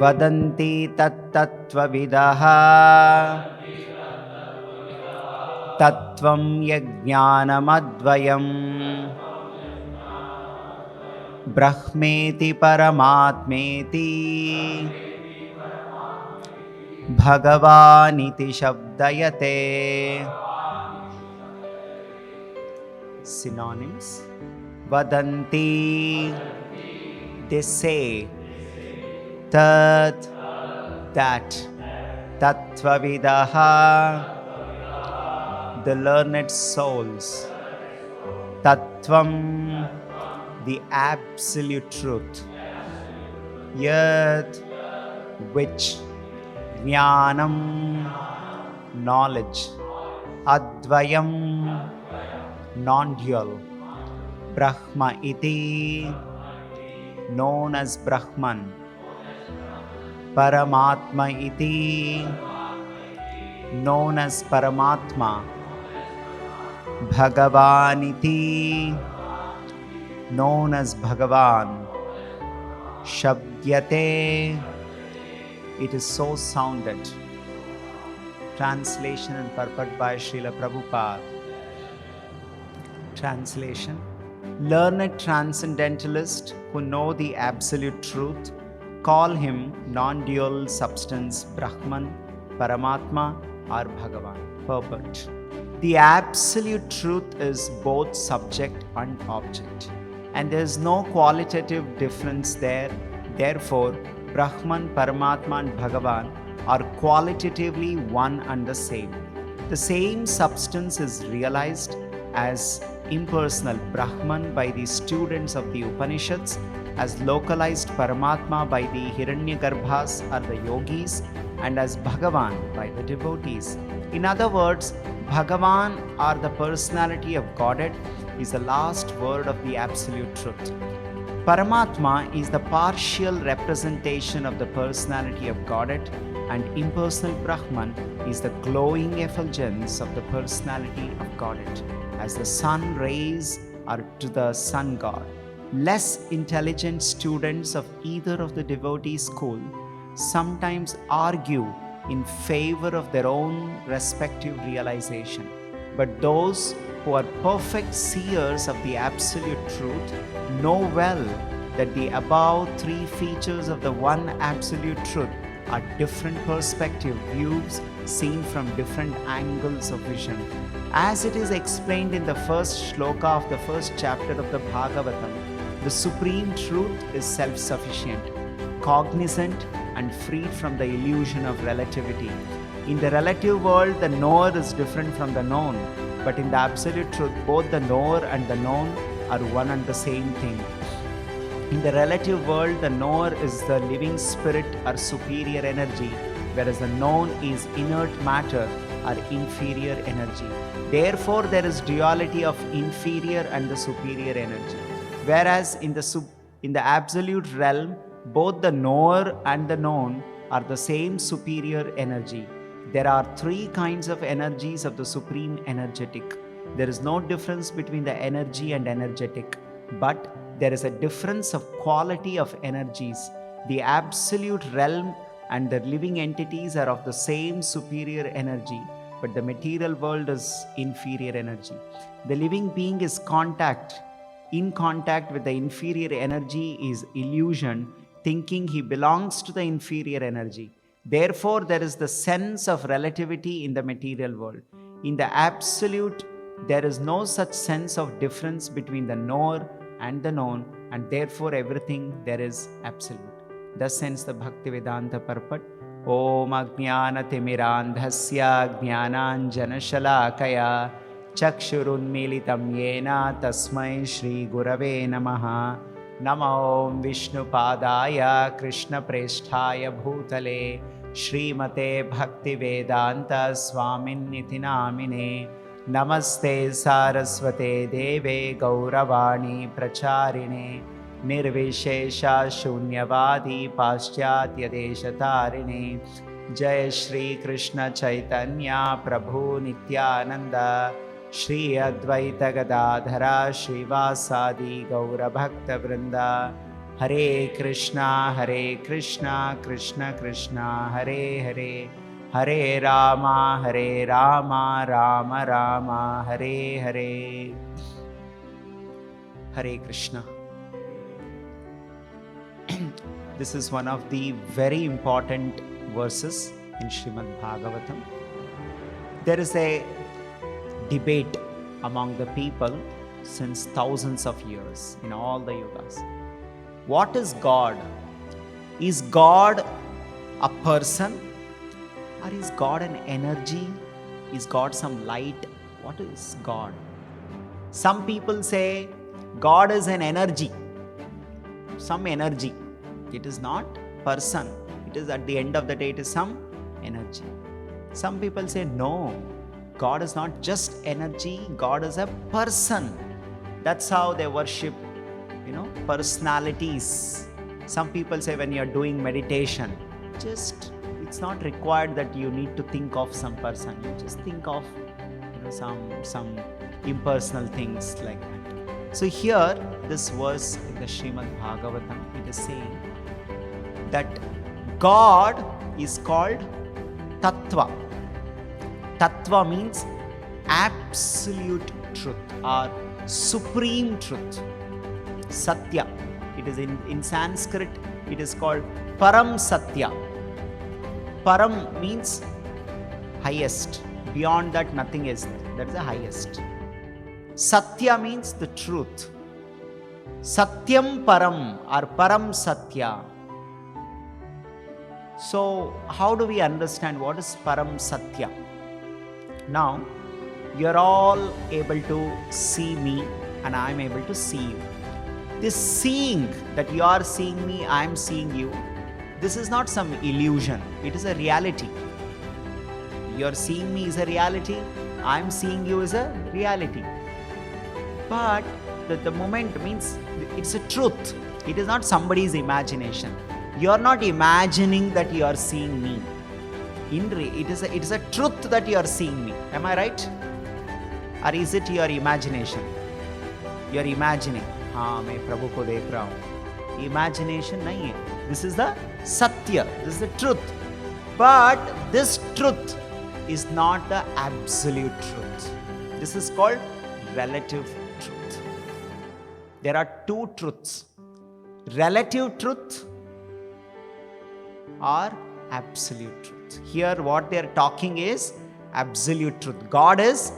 Vadanti tattvavidah tattvam yajnanamadvayam brahmeti paramatmeti bhagavaniti shabdayate. Synonyms: Vadanti, they say, tat, that, tattvavidaha, the learned souls, tattvam, the absolute truth, yat, which, jnanam, knowledge, advayam, non-dual, Brahma iti, known as Brahman, Paramatma iti, known as Paramatma, Bhagavan iti, known as Bhagavan, Shabdyate, it is so sounded. Translation and purport by Srila Prabhupada. Translation: learned transcendentalist who know the absolute truth call him non-dual substance Brahman, Paramatma or Bhagavan. Purport: the absolute truth is both subject and object, and there is no qualitative difference there. Therefore, Brahman, Paramatma and Bhagavan are qualitatively one and the same. The same substance is realized as impersonal Brahman by the students of the Upanishads, as localized Paramatma by the Hiranyagarbhas or the yogis, and as Bhagavan by the devotees. In other words, Bhagavan, or the personality of Godhead, is the last word of the absolute truth. Paramatma is the partial representation of the personality of Godhead, and impersonal Brahman is the glowing effulgence of the personality of Godhead, as the sun rays are to the sun god. Less intelligent students of either of the devotee school sometimes argue in favor of their own respective realization. But those who are perfect seers of the absolute truth know well that the above three features of the one absolute truth are different perspective views seen from different angles of vision. As it is explained in the first shloka of the first chapter of the Bhagavatam, the supreme truth is self-sufficient, cognizant and freed from the illusion of relativity. In the relative world, the knower is different from the known, but in the absolute truth, both the knower and the known are one and the same thing. In the relative world, the knower is the living spirit or superior energy, whereas the known is inert matter or inferior energy. Therefore, there is duality of inferior and the superior energy. Whereas in the absolute realm, both the knower and the known are the same superior energy. There are three kinds of energies of the supreme energetic. There is no difference between the energy and energetic, but there is a difference of quality of energies. The absolute realm and the living entities are of the same superior energy, but the material world is inferior energy. The living being is in contact with the inferior energy is illusion, thinking he belongs to the inferior energy. Therefore, there is the sense of relativity in the material world. In the absolute, there is no such sense of difference between the knower and the known, and therefore everything there is absolute. Thus ends the Bhaktivedanta purport. Om Ajnanatimirandhasya Jnananjanashalakaya Chakshurunmilitam Yena Tasmai Shri Gurave Namaha. Namo Vishnupadaya Krishna Presthaya Bhutale Srimate Bhaktivedanta Swaminiti Namine. Namaste Saraswate Deve Gauravani Pracharine Nirvishesha Shunyavadi Paschatya Deshatarine. Jai Shri Krishna Chaitanya Prabhu Nityananda Shri Advaita Gadadhara Shrivasadi Gaura Bhakta Vrinda. Hare Krishna, Krishna Krishna, Hare Hare, Hare Rama, Rama Rama, Hare Hare. Hare Krishna. This is one of the very important verses in Srimad Bhagavatam. There is a debate among the people since thousands of years in all the yugas. What is God? Is God a person? Or is God an energy? Is God some light? What is God? Some people say God is an energy, some energy. It is not person. It is, at the end of the day, it is some energy. Some people say no, God is not just energy, God is a person. That's how they worship, personalities. Some people say when you are doing meditation, it's not required that you need to think of some person. You just think of some impersonal things like that. So here, this verse in the Srimad Bhagavatam, it is saying that God is called Tattva. Tattva means absolute truth or supreme truth. Satya. It is in Sanskrit, it is called Param Satya. Param means highest. Beyond that, nothing is there. That is the highest. Satya means the truth. Satyam Param or Param Satya. So, how do we understand what is Param Satya? Now, you are all able to see me and I am able to see you. This seeing, that you are seeing me, I am seeing you, this is not some illusion. It is a reality. You are seeing me is a reality. I am seeing you is a reality. But the moment means it's a truth. It is not somebody's imagination. You are not imagining that you are seeing me. It is a truth that you are seeing me. Am I right? Or is it your imagination? You are imagining. मैं प्रभु को देख रहा हूँ. Imagination नहीं है. This is the Satya. This is the truth. But this truth is not the absolute truth. This is called relative truth. There are two truths. Relative truth or absolute truth. Here what they are talking is absolute truth. God is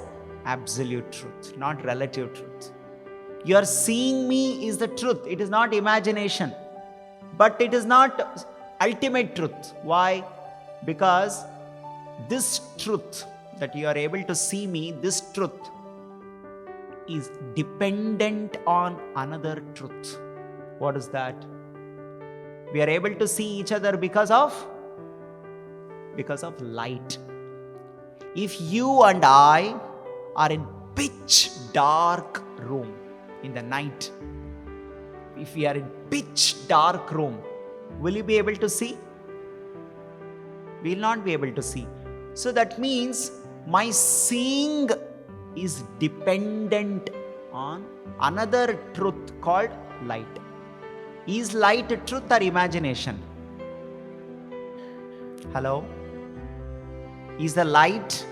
absolute truth, not relative truth. You are seeing me is the truth. It is not imagination. But it is not ultimate truth. Why? Because this truth that you are able to see me, this truth is dependent on another truth. What is that? We are able to see each other because of light. If you and I are in pitch dark room in the night, if we are in pitch dark room, will you be able to see? We will not be able to see. So that means my seeing is dependent on another truth called light. Is light a truth or imagination? Hello? Is the light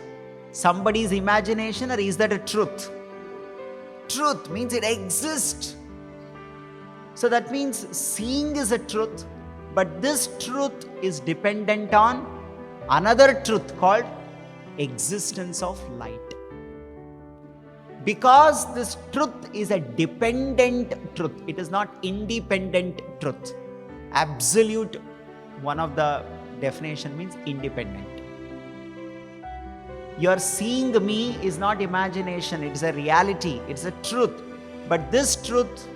somebody's imagination or is that a truth? Truth means it exists. So that means seeing is a truth, but this truth is dependent on another truth called existence of light. Because this truth is a dependent truth, it is not independent truth. Absolute, one of the definition means independent. Your seeing me is not imagination, it is a reality, it's a truth. But this truth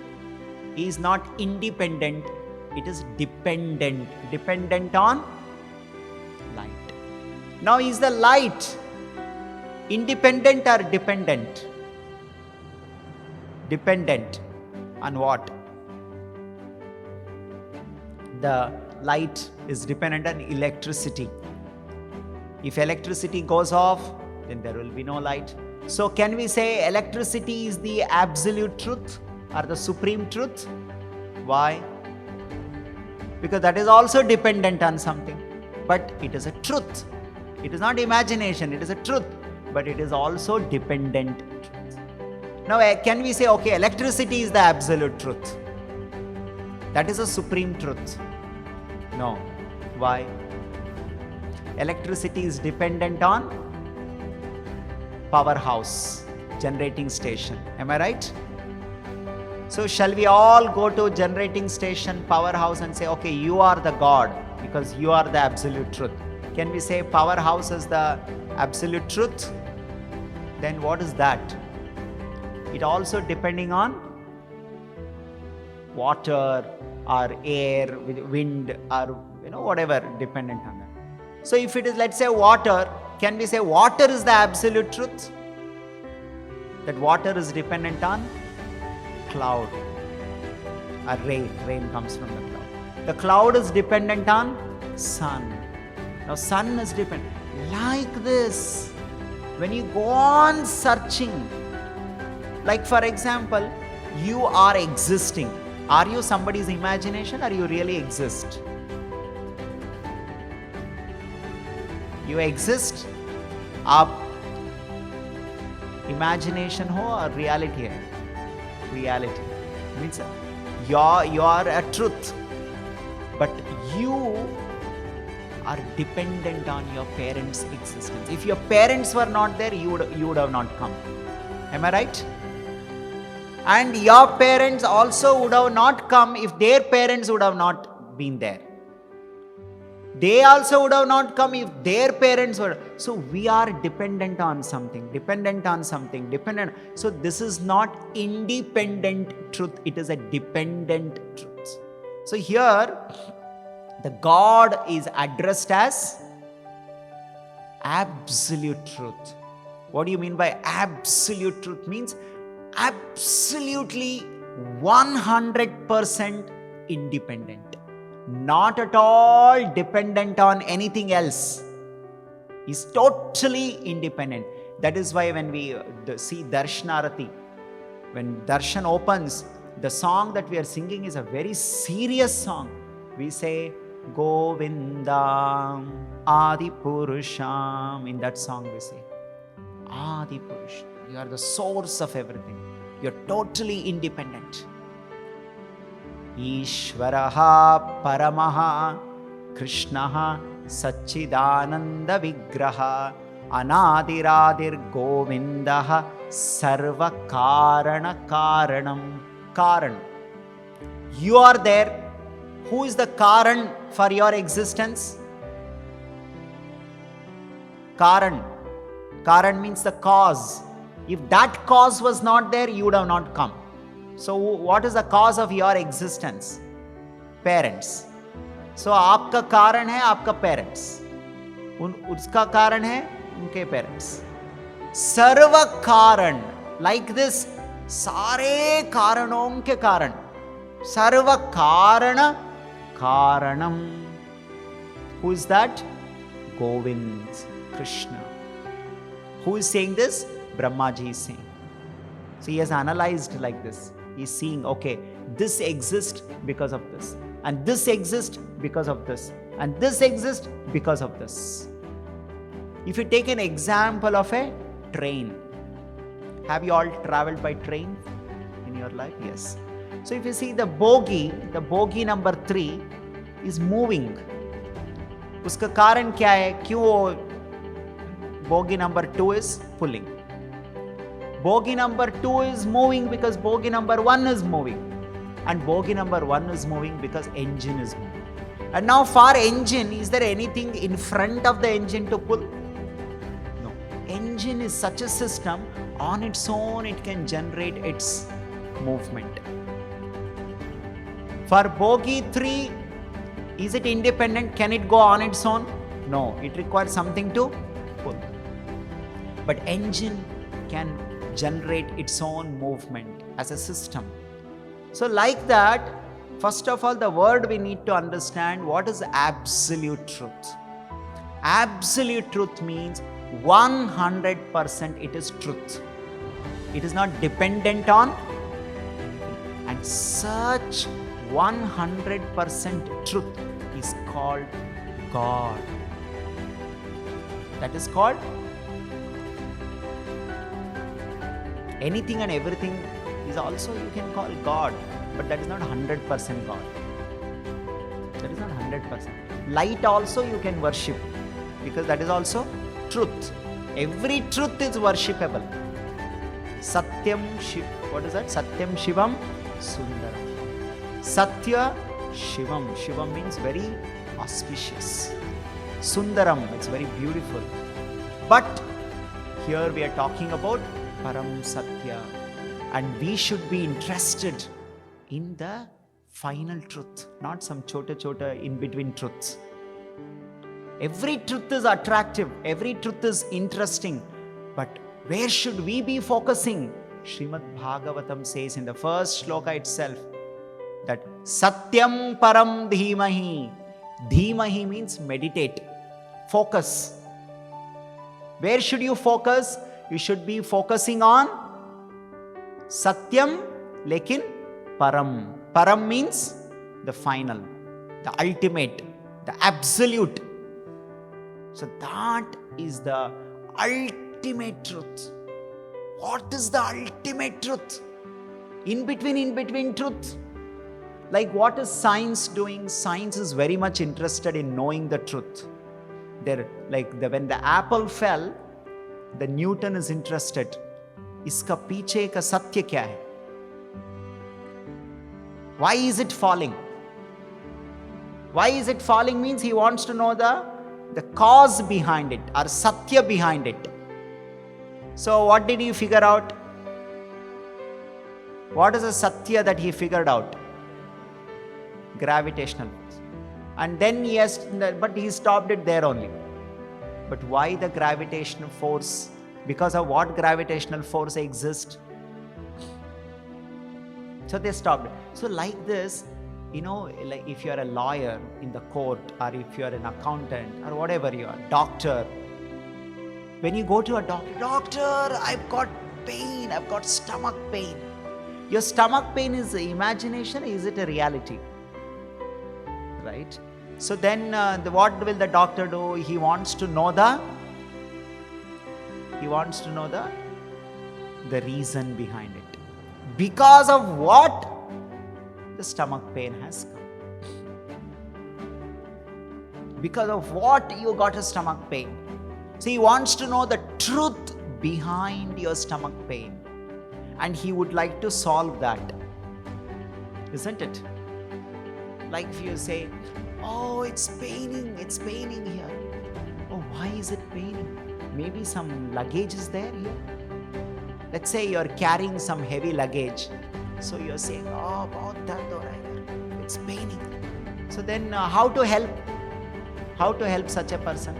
is not independent, it is dependent on light. Now, is the light independent or dependent? Dependent on what? The light is dependent on electricity. If electricity goes off, then there will be no light. So can we say electricity is the absolute truth or the supreme truth? Why? because that is also dependent on something. But it is a truth. It is not imagination, it is a truth, but it is also dependent truth. Now, can we say, okay, electricity is the absolute truth? That is a supreme truth. No. Why? Electricity is dependent on powerhouse, generating station. Am I right? So shall we all go to generating station, powerhouse, and say, okay, you are the God because you are the absolute truth? Can we say powerhouse is the absolute truth? Then what is that? It also depending on water or air, wind or whatever dependent on that. So if it is, let's say, water, can we say water is the absolute truth? That water is dependent on cloud or rain. Rain comes from the cloud. The cloud is dependent on sun. Now sun is dependent. Like this, when you go on searching, like for example, you are existing. Are you somebody's imagination or you really exist? You exist. आप imagination हो और reality है. Reality means you are a truth, but you are dependent on your parents' existence. If your parents were not there, you would have not come. Am I right? And your parents also would have not come if their parents would have not been there. They also would have not come if their parents were. So we are dependent on something, dependent. So this is not independent truth, it is a dependent truth. So here, the God is addressed as absolute truth. What do you mean by absolute truth? Means absolutely 100% independent. Not at all dependent on anything else. Is totally independent. That is why when we see Darshanarati, when Darshan opens, the song that we are singing is a very serious song. We say Govindam Adi Purusham. In that song we say Adi Purusham. You are the source of everything. You are totally independent. Ishvaraha Paramaha Krishnaha Satchidananda Vigraha Anadiradir Govindaha Sarva Karana Karanam. Karan. You are there. Who is the Karan for your existence? Karan. Karan means the cause. If that cause was not there, you would have not come. So what is the cause of your existence? Parents. So आपका कारण है आपका parents. उसका कारण है उनके parents. सर्व कारण. Like this, सारे कारणों के कारण. सर्व कारण कारणम. Who is that? Govind, Krishna. Who is saying this? Brahmaji is saying. So he has analyzed like this. He is seeing, okay, this exists because of this. And this exists because of this. And this exists because of this. If you take an example of a train. Have you all traveled by train in your life? Yes. So if you see the bogie number 3 is moving. उसका कारण क्या है? क्यों bogie number 2 is pulling? Bogie number 2 is moving because bogie number 1 is moving. And bogie number 1 is moving because engine is moving. And now for engine, is there anything in front of the engine to pull? No. Engine is such a system, on its own it can generate its movement. For bogie 3, is it independent? Can it go on its own? No. It requires something to pull. But engine can generate its own movement as a system. So like that, first of all, the word we need to understand, what is absolute truth? Absolute truth means 100% it is truth. It is not dependent on. And such 100% truth is called God. That is called anything and everything is also you can call God, but that is not 100% God. That is not 100%. Light also you can worship because that is also truth. Every truth is worshipable. Satyam Shiv. What is that? Satyam Shivam Sundaram. Satya Shivam. Shivam means very auspicious. Sundaram, it's very beautiful. But here we are talking about Param Satya. And we should be interested in the final truth, not some chota in between truths. Every truth is attractive, every truth is interesting, but where should we be focusing? Srimad Bhagavatam says in the first shloka itself that Satyam Param Dhimahi. Dhimahi means meditate, focus. Where should you focus? You should be focusing on Satyam, lekin Param. Param means the final, the ultimate, the absolute. So that is the ultimate truth. What is the ultimate truth? In between truth. Like what is science doing? Science is very much interested in knowing the truth. When the apple fell, the Newton is interested. Iska piche ka satya kya hai? Why is it falling? Why is it falling means he wants to know the cause behind it or satya behind it. So what did he figure out? What is the satya that he figured out? Gravitational force. And then but he stopped it there only. But why the gravitational force? Because of what gravitational force exists? So they stopped. So like this, like if you are a lawyer in the court or if you are an accountant or whatever you are, doctor. When you go to a doctor, I've got pain, I've got stomach pain. Your stomach pain is imagination, is it a reality? Right? So then what will the doctor do? He wants to know the reason behind it. Because of what the stomach pain has come. Because of what you got a stomach pain. So he wants to know the truth behind your stomach pain. And he would like to solve that. Isn't it? Like if you say, oh, it's paining here. Oh, why is it paining? Maybe some luggage is there here. Let's say you're carrying some heavy luggage. So you're saying, oh, bahut dard ho raha hai. It's paining. So then how to help? How to help such a person?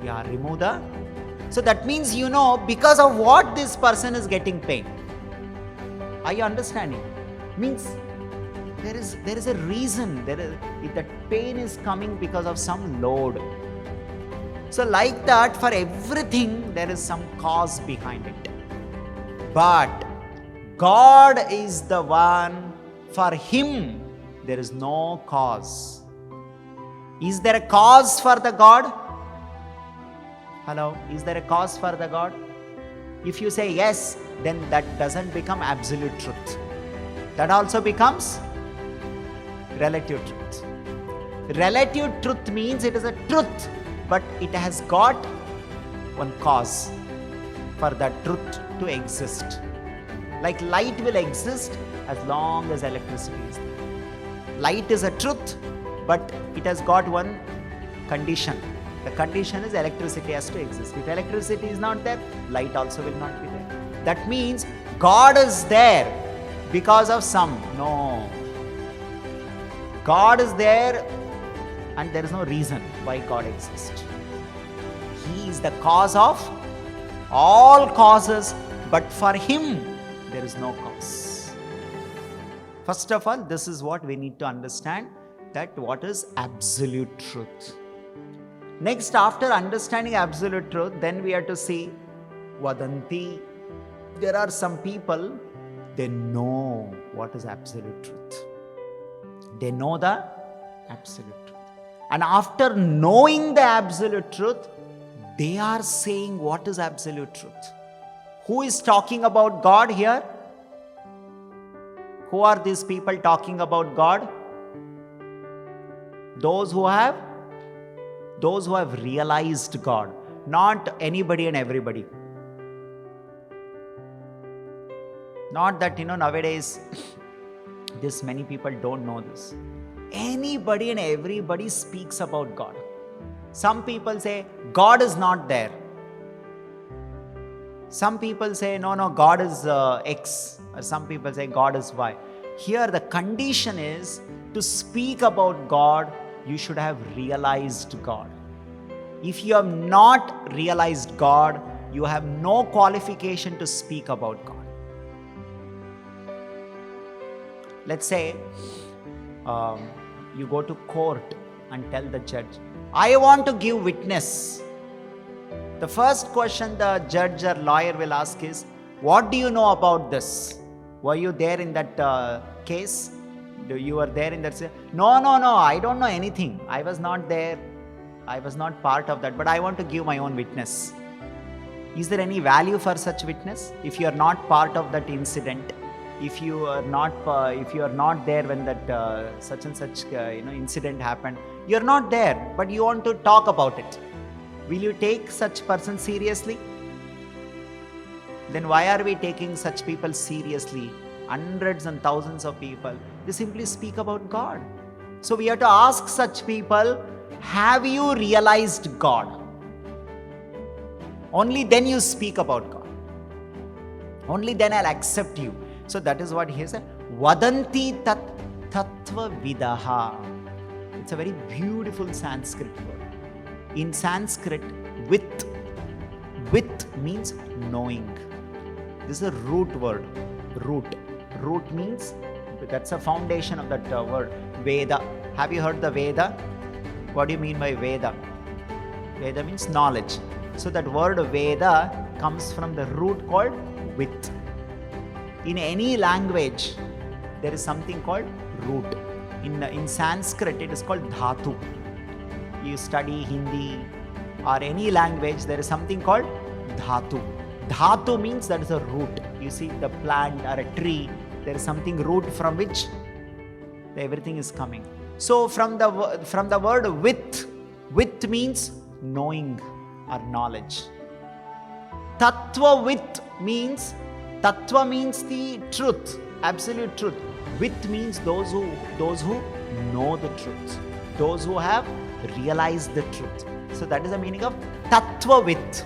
Yeah, remove the. So that means because of what this person is getting pain. Are you understanding? Means there is a reason. That pain is coming because of some load. So like that, for everything, there is some cause behind it. But God is the one, for Him, there is no cause. Is there a cause for the God? Hello? Is there a cause for the God? If you say yes, then that doesn't become absolute truth. That also becomes relative truth. Relative truth means it is a truth, but it has got one cause for that truth to exist. Like light will exist as long as electricity is there. Light is a truth, but it has got one condition. The condition is electricity has to exist. If electricity is not there, light also will not be there. That means God is there because of some. No. God is there and there is no reason why God exists. He is the cause of all causes, but for Him there is no cause. First of all, this is what we need to understand, that what is absolute truth. Next, after understanding absolute truth, then we have to see Vadanti. There are some people They know what is absolute truth. They know the absolute truth. And after knowing the absolute truth, they are saying what is absolute truth. Who is talking about God here? Who are these people talking about God? Those who have realized God, not anybody and everybody. Not that, nowadays, this many people don't know this. Anybody and everybody speaks about God. Some people say, God is not there. Some people say, no, God is X. Or some people say, God is Y. Here the condition is, to speak about God, you should have realized God. If you have not realized God, you have no qualification to speak about God. Let's say you go to court and tell the judge, I want to give witness. The first question the judge or lawyer will ask is, what do you know about this? Were you there in that case? You were there in that? No, I don't know anything. I was not there. I was not part of that, but I want to give my own witness. Is there any value for such witness? If you are not part of that incident, if you are not there when that such and such incident happened, you are not there, but you want to talk about it. Will you take such person seriously? Then why are we taking such people seriously? Hundreds and thousands of people, they simply speak about God. So we have to ask such people, have you realized God? Only then you speak about God. Only then I'll accept you. So that is what he said. Vadanti tat tattva vidaha. It's a very beautiful Sanskrit word. In Sanskrit, with means knowing. This is a root word. Root means, that's a foundation of that word. Veda. Have you heard the Veda? What do you mean by Veda? Veda means knowledge. So that word Veda comes from the root called with. In any language, there is something called root. In Sanskrit, it is called dhatu. You study Hindi or any language, there is something called dhatu. Dhatu means that is a root. You see the plant or a tree, there is something root from which everything is coming. So from the word with means knowing or knowledge. Tattva means the truth, absolute truth. With means those who know the truth, those who have realized the truth. So that is the meaning of tattva with.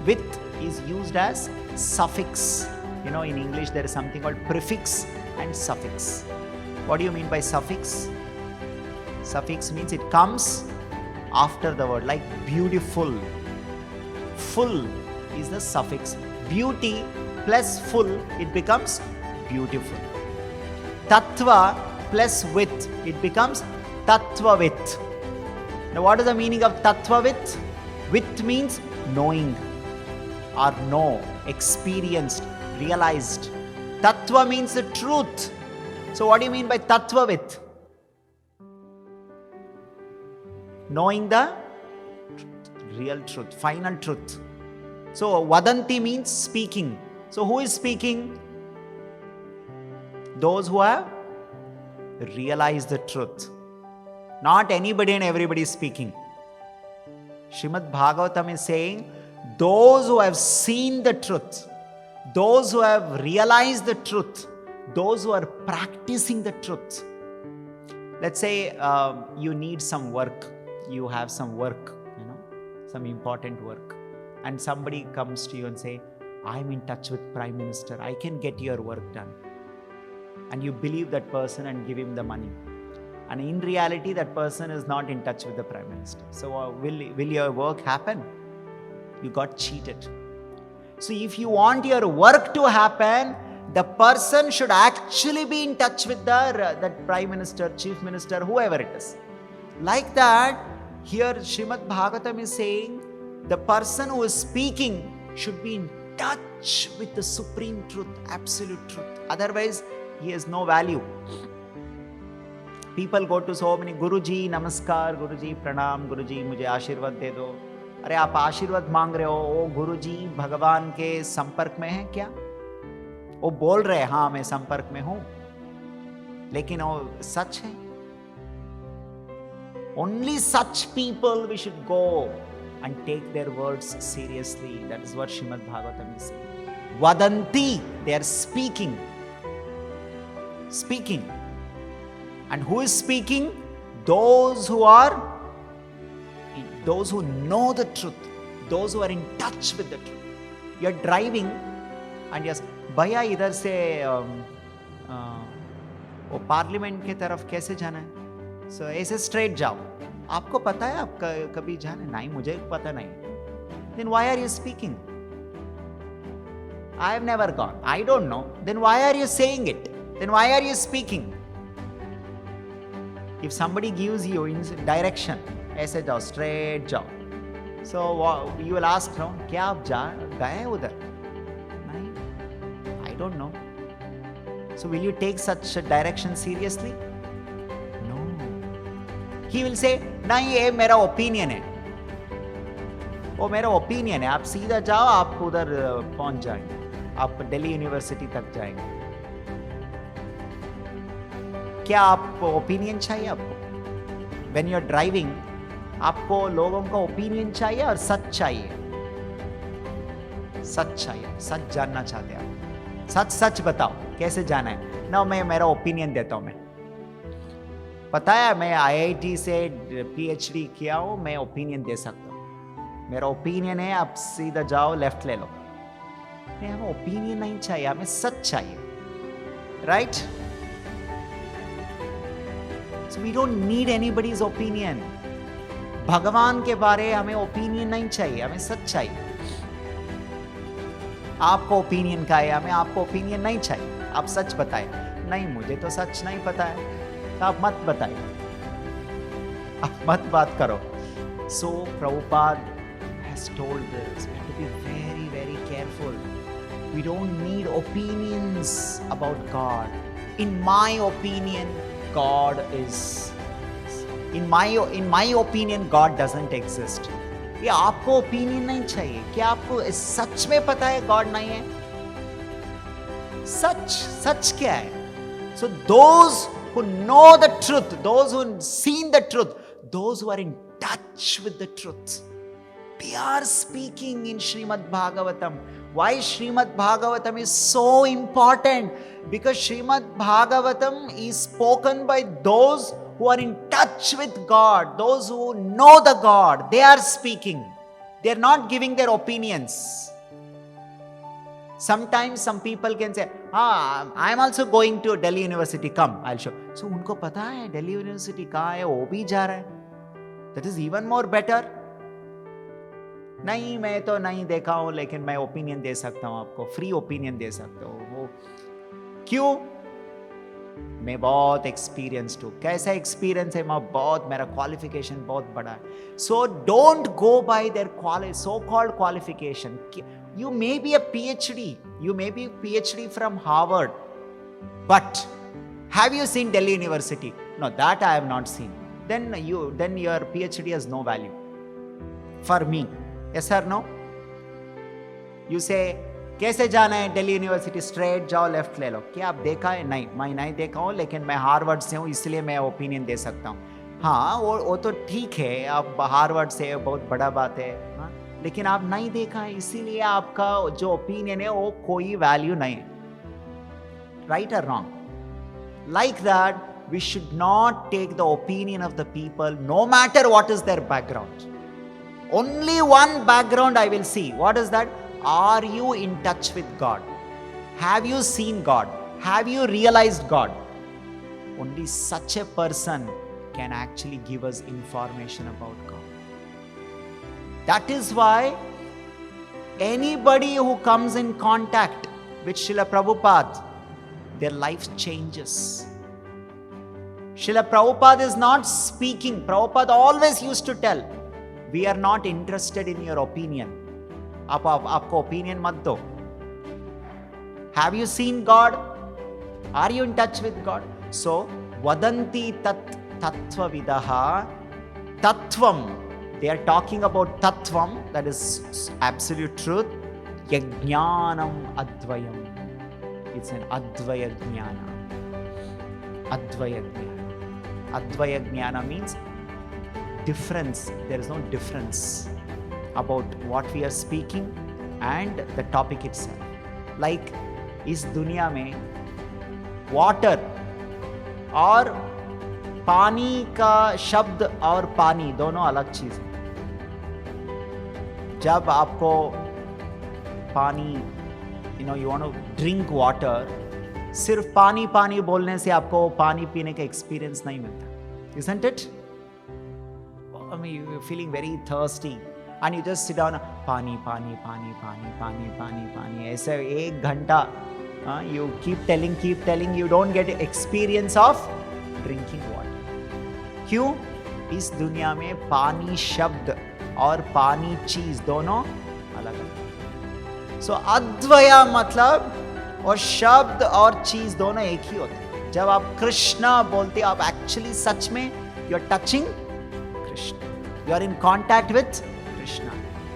With is used as suffix. In English there is something called prefix and suffix. What do you mean by suffix? Suffix means it comes after the word, like beautiful. Full is the suffix. Beauty plus full, it becomes beautiful. Tattva plus with, it becomes tattva with. Now what is the meaning of tattva with? With means knowing or know, experienced, realized. Tattva means the truth. So what do you mean by tattva with? Knowing the real truth, final truth. So vadanti means speaking. So who is speaking? Those who have realized the truth. Not anybody and everybody is speaking. Srimad Bhagavatam is saying, those who have seen the truth, those who have realized the truth, those who are practicing the truth. Let's say you need some work. You have some work, some important work. And somebody comes to you and say, I'm in touch with Prime Minister. I can get your work done. And you believe that person and give him the money. And in reality, that person is not in touch with the Prime Minister. So will your work happen? You got cheated. So if you want your work to happen, the person should actually be in touch with that Prime Minister, Chief Minister, whoever it is. Like that, here Srimad Bhagavatam is saying, the person who is speaking should be in touch with the supreme truth, absolute truth. Otherwise, he has no value. People go to so many, Guruji, Namaskar, Guruji, Pranam, Guruji, मुझे आशीर्वाद दे दो. अरे आप आशीर्वाद मांग रहे हो, वो गुरुजी भगवान के संपर्क में है क्या? वो बोल रहे हैं हाँ मैं संपर्क में हूं, लेकिन वो सच है? Only such people we should go and take their words seriously. That is what Srimad Bhagavatam is saying. Vadanti, they are speaking. Speaking. And who is speaking? Those who know the truth. Those who are in touch with the truth. You are driving and yes, भैया इधर से वो parliament की तरफ कैसे जाना है? So, ऐसे स्ट्रेट जाओ. आपको पता है आप कभी जाना? नहीं, मुझे पता नहीं. Then why are you speaking? I have never gone. I don't know. Then why are you saying it? Then why are you speaking? If somebody gives you in direction, ऐसे जाओ, straight जाओ. So you will ask, no, क्या आप गए उधर? नहीं, I don't know. So will you take such a direction seriously? No. He will say, नहीं ये मेरा ओपिनियन है. वो मेरा ओपिनियन है. आप सीधा जाओ, आप उधर पहुंच जाएंगे. आप दिल्ली यूनिवर्सिटी तक जाएंगे. क्या आप ओपिनियन चाहिए आपको? When you are driving, आपको लोगों का ओपिनियन चाहिए और सच चाहिए. सच चाहिए, सच जानना चाहते हैं आप. सच सच बताओ कैसे जाना है ना. मैं मेरा ओपिनियन देता हूं. मैं पता है मैं IIT से PhD किया हूं, मैं ओपिनियन दे सकता हूं. मेरा ओपिनियन है, आप सीधा जाओ, लेफ्ट ले लो. नहीं, हमें ओपिनियन नहीं चाहिए, हमें सच चाहिए. Right? So we don't need anybody's opinion. भगवान के बारे हमें ओपिनियन नहीं चाहिए, हमें सच चाहिए. आपको ओपिनियन का है, हमें आपको ओपिनियन नहीं चाहिए. आप सच बताएं. नहीं, मुझे तो सच नहीं पता है, तो आप मत बताइए, आप मत बात करो. So Prabhupada has told this. We have to be very, very careful. We don't need opinions about God. In my opinion, God is. In my opinion, God doesn't exist. ये आपको ओपिनियन नहीं चाहिए. क्या आपको सच में पता है गॉड नहीं है? सच क्या है? So those who know the truth, those who seen the truth, those who are in touch with the truth, they are speaking in Srimad Bhagavatam. Why Srimad Bhagavatam is so important? Because Srimad Bhagavatam is spoken by those who are in touch with God, those who know the God. They are speaking. They are not giving their opinions. Sometimes some people can say, I am also going to Delhi University. Come, I'll show. So उनको पता है Delhi University कहाँ है, वो भी जा रहा है. That is even more better. नहीं, मैं तो नहीं देखा हूं, लेकिन मैं ओपिनियन दे सकता हूं आपको. फ्री ओपिनियन दे सकता हूं. वो क्यों? मैं बहुत एक्सपीरियंस्ड हूं. कैसा एक्सपीरियंस है? मेरा क्वालिफिकेशन बहुत बड़ा है. So don't go by their so called qualification. You may be a PhD, you may be PhD from Harvard, but have you seen Delhi University? No, that I have not seen. Then your PhD has no value for me. Yes or no? You say, कैसे जाना है Delhi university? Straight जाओ, left ले लो. क्या आप देखा है? नहीं, मैं नहीं देखा हूँ, लेकिन मैं हार्वर्ड से हूँ, इसलिए मैं ओपिनियन दे सकता हूँ. हाँ, वो तो ठीक है, आप हार्वर्ड से, बहुत बड़ा बात है. हाँ, लेकिन आप नहीं देखा है, इसीलिए आपका जो ओपिनियन है वो कोई वैल्यू नहीं है. राइट और wrong? Like that, we should not take the opinion of the people, no matter what is their background. Only one background I will see. What is that? Are you in touch with God? Have you seen God? Have you realized God? Only such a person can actually give us information about God. That is why anybody who comes in contact with Srila Prabhupada, their life changes. Srila Prabhupada is not speaking. Prabhupada always used to tell, we are not interested in your opinion. आपको opinion मत दो. Have you seen God? Are you in touch with God? So, vadanti tat tattvavidaha. Tattvam. They are talking about tattvam, that is absolute truth. Yajnanam advayam. It's an advaya jnana. Advaya jnana. Advaya jnana means difference. There is no difference about what we are speaking and the topic itself. Like, इस दुनिया में water और पानी का शब्द और पानी दोनों अलग चीज है. जब आपको पानी, you want to drink water, सिर्फ पानी पानी बोलने से आपको पानी पीने का एक्सपीरियंस नहीं मिलता. Isn't it? I mean, you're feeling very thirsty and you just sit down, पानी पानी पानी पानी पानी पानी पानी, ऐसे 1 घंटा you keep telling, you don't get experience of drinking water. क्यों? इस दुनिया में पानी शब्द और पानी चीज दोनों अलग अलग. सो अद्वया मतलब और शब्द और चीज दोनों एक ही होते हैं. जब आप कृष्णा बोलते आप एक्चुअली सच में you are touching Krishna, you are in contact with Krishna.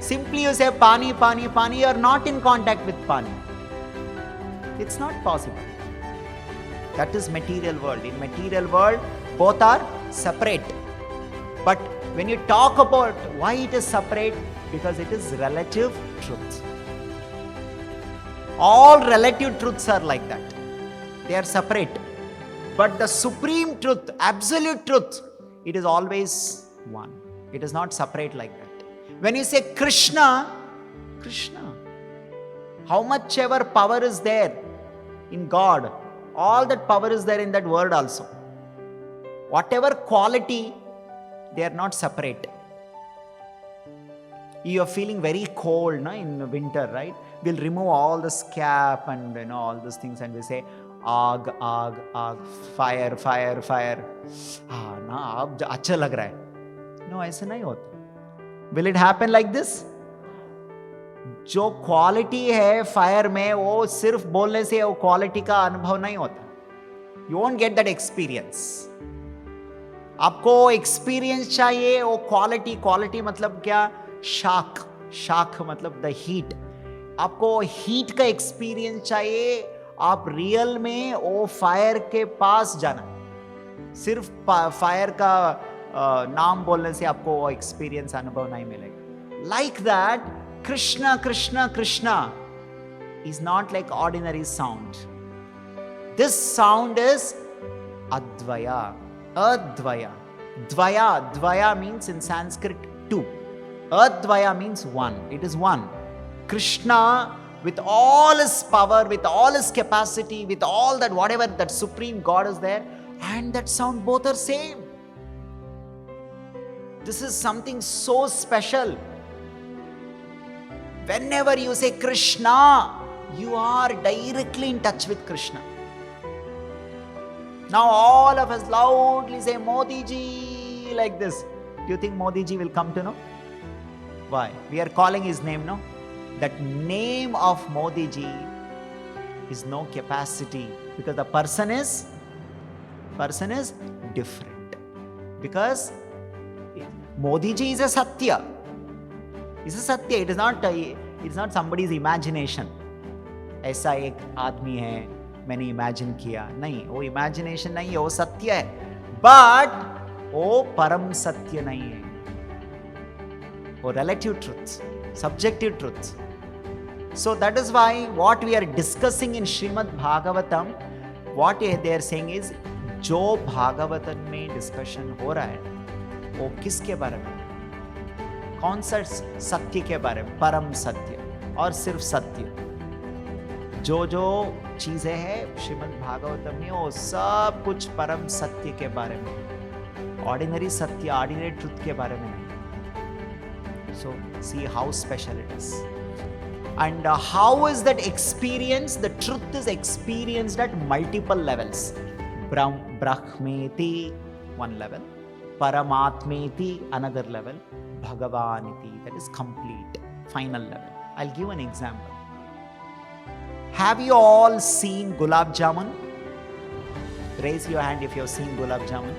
Simply you say pani pani pani, you are not in contact with pani. It's not possible. That is material world. In material world, both are separate. But when you talk about why it is separate, because it is relative truth. All relative truths are like that. They are separate. But the supreme truth, absolute truth, it is always one. It is not separate like that. When you say Krishna, Krishna, how much ever power is there in God, all that power is there in that word also. Whatever quality, they are not separate. You are feeling very cold in winter, right? We'll remove all the scab and all those things and we say, आग आग आग, fire fire fire. ना अब अच्छा लग रहा है. No, ऐसा नहीं होता. Will it happen like this? जो क्वालिटी है फायर में, वो सिर्फ बोलने से वो क्वालिटी का अनुभव नहीं होता. You won't get that experience. आपको एक्सपीरियंस चाहिए वो क्वालिटी. क्वालिटी मतलब क्या? शाख. शाख मतलब द हीट. आपको हीट का एक्सपीरियंस चाहिए. आप रियल में वो फायर के पास जाना. सिर्फ फायर का नाम बोलने से आपको वो एक्सपीरियंस अनुभव नहीं मिलेगा. Like that Krishna, Krishna, Krishna is not like ordinary sound. This sound is Advaya. Advaya. Dvaya. Dvaya means in Sanskrit two. Advaya means one. It is one. Krishna with all his power, with all his capacity, with all that whatever that supreme God is there, and that sound both are same. This is something so special. Whenever you say Krishna, you are directly in touch with Krishna. Now all of us loudly say Modi ji like this. Do you think Modi ji will come to know? Why? We are calling his name, no? That name of Modi ji is no capacity, because the person is different. Because Modi ji is a Satya. It's a Satya. It is not somebody's imagination. ऐसा एक आदमी है, मैंने imagine किया. नहीं, वो imagination नहीं है, वो सत्य है. बट वो परम सत्य नहीं है. वो relative truth, subjective truth. So that is why what we are discussing in Srimad Bhagavatam, what they are saying is, जो भागवतम में डिस्कशन हो रहा है वो किसके बारे में? कौन सा सत्य के बारे में? परम सत्य और सिर्फ सत्य. जो जो चीजें हैं श्रीमद् भागवतम में वो सब कुछ परम सत्य के बारे में. ऑर्डिनरी सत्य, ऑर्डिनरी ट्रुथ के बारे में नहीं. So see how special it is. And how is that experience? The truth is experienced at multiple levels. Brahmeti, one level. Paramatmeti, another level. Bhagavaniti, that is complete, final level. I'll give an example. Have you all seen gulab jamun? Raise your hand if you have seen gulab jamun.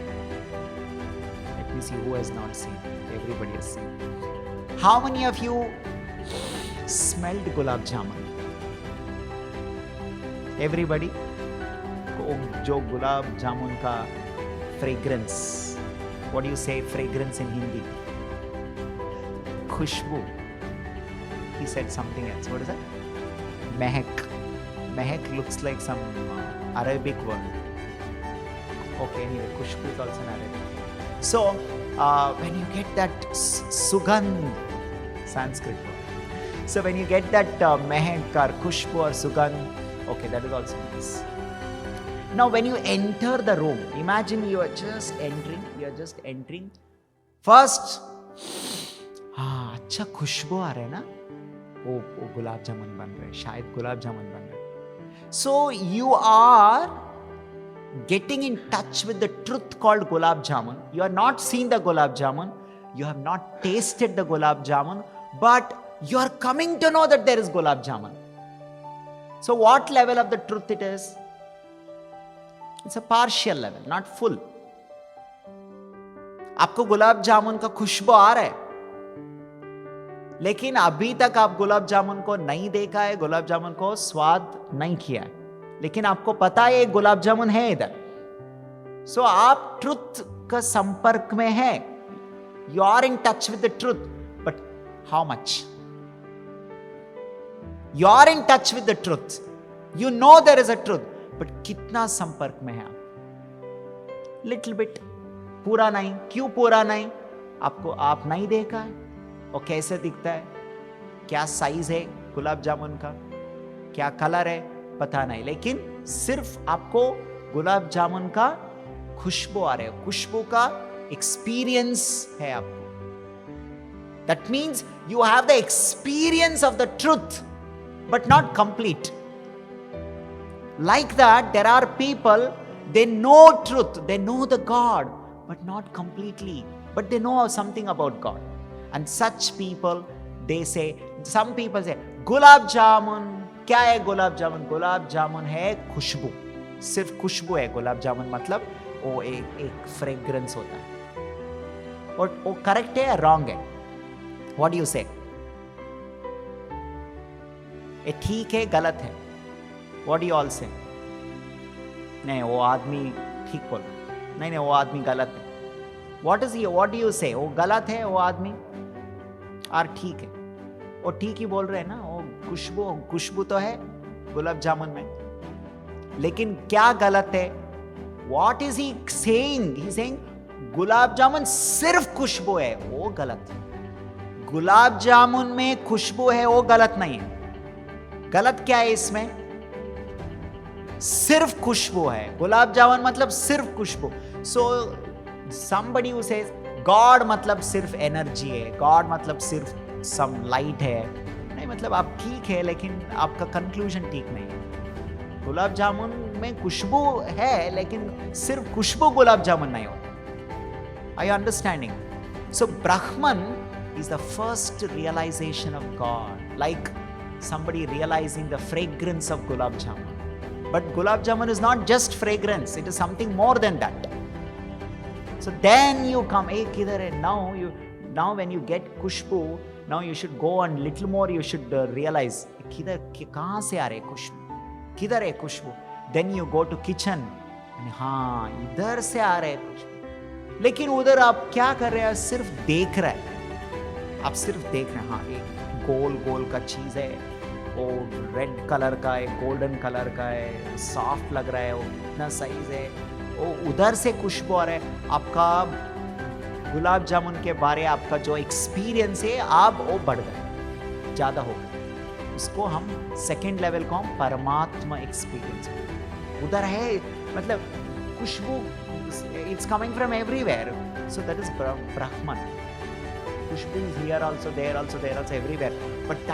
Let me see who has not seen. Everybody has seen. How many of you smelled gulab jamun? Everybody? जो गुलाब जामुन का fragrance. What do you say fragrance in Hindi? Khushboo. He said something else. What is that? Mehak. Mehak looks like some Arabic word. Okay, anyway, Kushbu is also an Arabic. So, when you get that Sugandh, Sanskrit word. So, when you get that Mehak or Kushbu or Sugandh, okay, that is also nice. Now, when you enter the room, imagine you are just entering. First, अच्छा खुशबू आ रहा है ना? वो गुलाब जामुन बन रहे हैं, शायद गुलाब जामुन बन रहे हैं. So you are getting in touch with the truth called gulab jamun. You are not seeing the gulab jamun, you have not tasted the gulab jamun, but you are coming to know that there is gulab jamun. So what level of the truth it is? It's a partial level, not full. आपको गुलाब जामुन का खुशबू आ रहा है, लेकिन अभी तक आप गुलाब जामुन को नहीं देखा है, गुलाब जामुन को स्वाद नहीं किया है, लेकिन आपको पता है ये गुलाब जामुन है इधर. सो आप ट्रुथ का संपर्क में है, you are in touch with the truth, but how much? You are in touch with the truth, you know there is a truth, but कितना संपर्क में है आप? Little bit. पूरा नहीं. क्यों पूरा नहीं? आपको आप नहीं देखा है. और कैसे दिखता है, क्या साइज है गुलाब जामुन का, क्या कलर है, पता नहीं, लेकिन सिर्फ आपको गुलाब जामुन का खुशबू आ रहा है, खुशबू का एक्सपीरियंस है आपको. That means you have the experience of the truth but not complete. Like that there are people, they know truth, they know the God but not completely, but they know something about God. And such people, they say, some people say, gulab jamun. क्या है गुलाब जामुन? गुलाब जामुन है खुशबू, सिर्फ खुशबू है. गुलाब जामुन मतलब वो एक fragrance होता है. और वो करेक्ट है या रॉन्ग है? व्हाट डू यू से? ये ठीक है, गलत है? व्हाट डू यू ऑल से? नहीं, वो आदमी ठीक बोल रहा है. नहीं, वो आदमी गलत है. व्हाट डू यू से? वो गलत है वो आदमी और ठीक है? वो ठीक ही बोल रहे हैं ना. वो खुशबू तो है गुलाब जामुन में, लेकिन क्या गलत है? What is he saying? He saying gulab jamun सिर्फ खुशबू है, वो गलत है. गुलाब जामुन में खुशबू है, वो गलत नहीं है. गलत क्या है इसमें? सिर्फ खुशबू है. गुलाब जामुन मतलब सिर्फ खुशबू. सो somebody who says God मतलब सिर्फ एनर्जी है, God मतलब सिर्फ सम लाइट है, नहीं, मतलब आप ठीक है, लेकिन आपका कंक्लूजन ठीक नहीं है. गुलाब जामुन में खुशबू है, लेकिन सिर्फ खुशबू गुलाब जामुन नहीं होता. Are you understanding? So Brahman is the first realization of God, like somebody realizing the fragrance of gulab jamun. But gulab jamun is not just fragrance, it is something more than that. So then you come, hey, kidhar hai? Now when you get Khushboo, now you should go on little more, you should realize, कहाँ से आ रहे खुशबू, किधर है खुशबू? Then you go to kitchen, हाँ इधर से आ रहे खुशबू. लेकिन उधर आप क्या कर रहे हैं? सिर्फ देख रहे हैं. आप सिर्फ देख रहे हैं, हाँ एक गोल गोल का चीज़ है, वो रेड कलर का है, गोल्डन कलर का है, सॉफ्ट लग रहा है, वो इतना साइज है, वो उधर से खुशबू आ रहा है. आपका गुलाब जामुन के बारे आपका जो एक्सपीरियंस है, आप वो बढ़ गए, ज़्यादा हो गए. उसको हम सेकेंड लेवल को हम परमात्मा एक्सपीरियंस. उधर है मतलब खुशबू, it's coming from everywhere. So that is Brahman. Khushbu is here also, there also, everywhere. But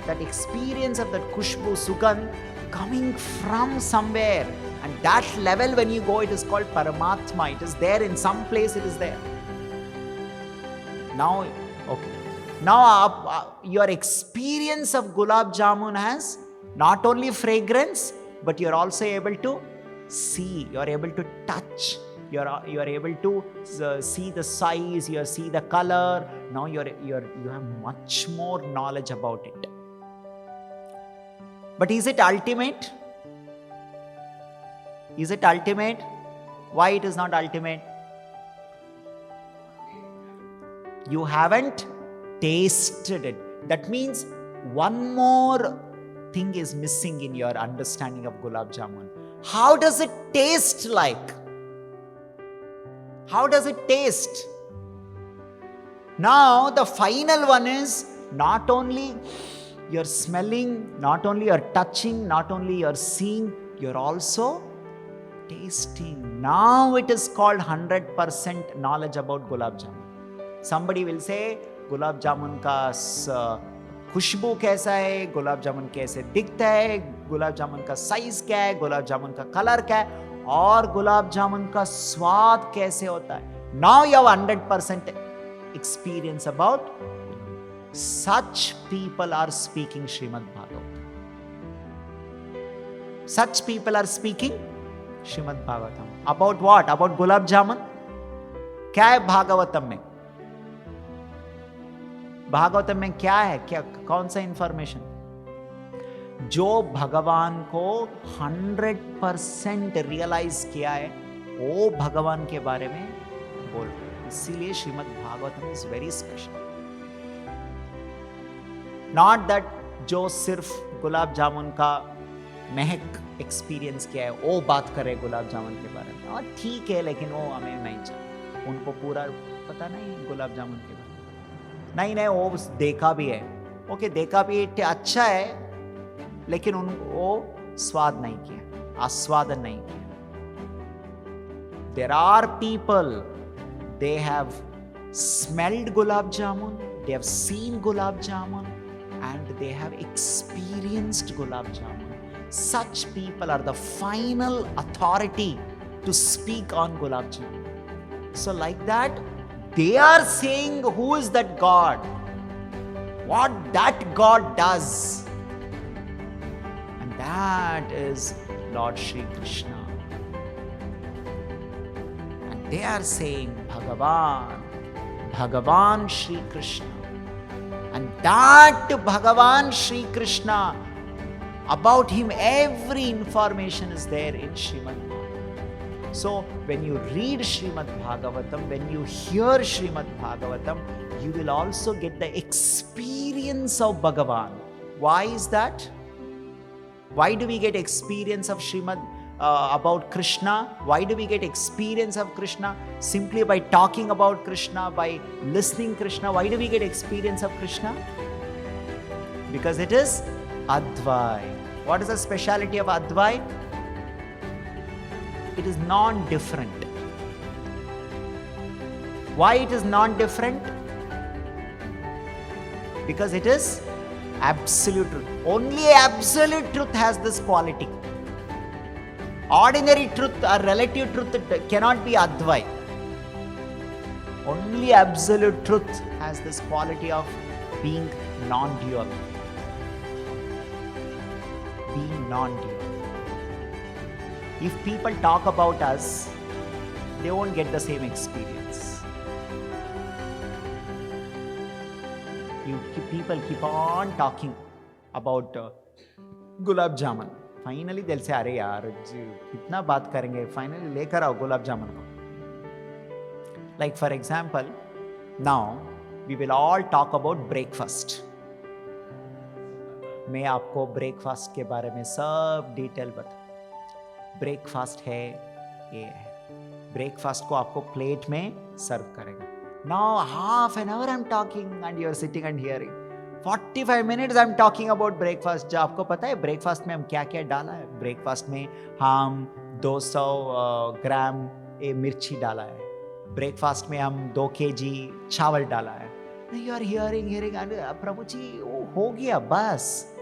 that experience of that khushbu, sugandh coming from somewhere, and that level when you go, it is called Paramatma. It is there in some place, it is there. Now, okay, Now your experience of gulab jamun has not only fragrance, but you're also able to see, you're able to touch, you're able to see the size, you see the color. Now you have much more knowledge about it. But is it ultimate? Is it ultimate? Why it is not ultimate? You haven't tasted it. That means one more thing is missing in your understanding of gulab jamun. How does it taste like? How does it taste? Now the final one is not only you're smelling, not only you're touching, not only you're seeing, you're also tasting. Now it is called 100% knowledge about gulab jamun. Somebody will say gulab जामुन का खुशबू कैसा है, गुलाब जामुन कैसे दिखता है, गुलाब जामुन का size क्या है, गुलाब जामुन का कलर क्या है, और गुलाब जामुन का स्वाद कैसे होता है. Now you have 100% experience about. Such people are speaking Srimad Bhagavatam. Such people are speaking Srimad Bhagavatam. About what? About gulab jamun. क्या है भागवतम में? भागवतम में क्या है, क्या कौन सा इंफॉर्मेशन? जो भगवान को 100% रियलाइज किया है, वो भगवान के बारे में बोल रहे हैं. इसीलिए Shrimad Bhagavatam is very special. Not that जो सिर्फ गुलाब जामुन का महक एक्सपीरियंस किया है वो बात करे गुलाब जामुन के बारे में. और ठीक है, लेकिन वो हमें नहीं चाहिए. उनको पूरा पता नहीं गुलाब जामुन के बारे में. नहीं, वो देखा भी है. ओके, देखा भी अच्छा है, लेकिन वो स्वाद नहीं किया, आस्वादन नहीं किया. There are people, they have smelled gulab jamun, they have seen gulab jamun, and they have experienced gulab jamun. Such people are the final authority to speak on gulab jamun. So like that, they are saying who is that God, what that God does, and that is Lord Shri Krishna. And they are saying Bhagavan Shri Krishna. And that Bhagavan Shri Krishna, about him every information is there in Srimad Bhagavatam. So when you read Srimad Bhagavatam, when you hear Srimad Bhagavatam, you will also get the experience of Bhagavan. Why is that? Why do we get experience of Srimad about Krishna? Why do we get experience of Krishna? Simply by talking about Krishna, by listening Krishna. Why do we get experience of Krishna? Because it is Advai. What is the speciality of Advai? It is non-different. Why it is non-different? Because it is absolute truth. Only absolute truth has this quality. Ordinary truth or relative truth cannot be Advai. Only absolute truth has this quality of being non-dual. Being non-dual. If people talk about us, they won't get the same experience. People keep on talking about gulab jamun. Finally they'll say, अरे यार कितना बात करेंगे, finally लेकर आओ गुलाब जामुन को. Like for example, now we will all talk about breakfast. मैं आपको ब्रेकफास्ट के बारे में सब डिटेल बता. ब्रेकफास्ट है ये है. ब्रेकफास्ट को आपको प्लेट में सर्व करेगा. Now half an hour I'm talking and you're sitting and hearing. 45 minutes I'm talking about breakfast. जो आपको पता है ब्रेकफास्ट में हम क्या क्या डाला है? ब्रेकफास्ट में हम 200 ग्राम मिर्ची डाला है. ब्रेकफास्ट में हम 2 kg चावल डाला है. You are hearing प्रभु जी वो हो गया, बस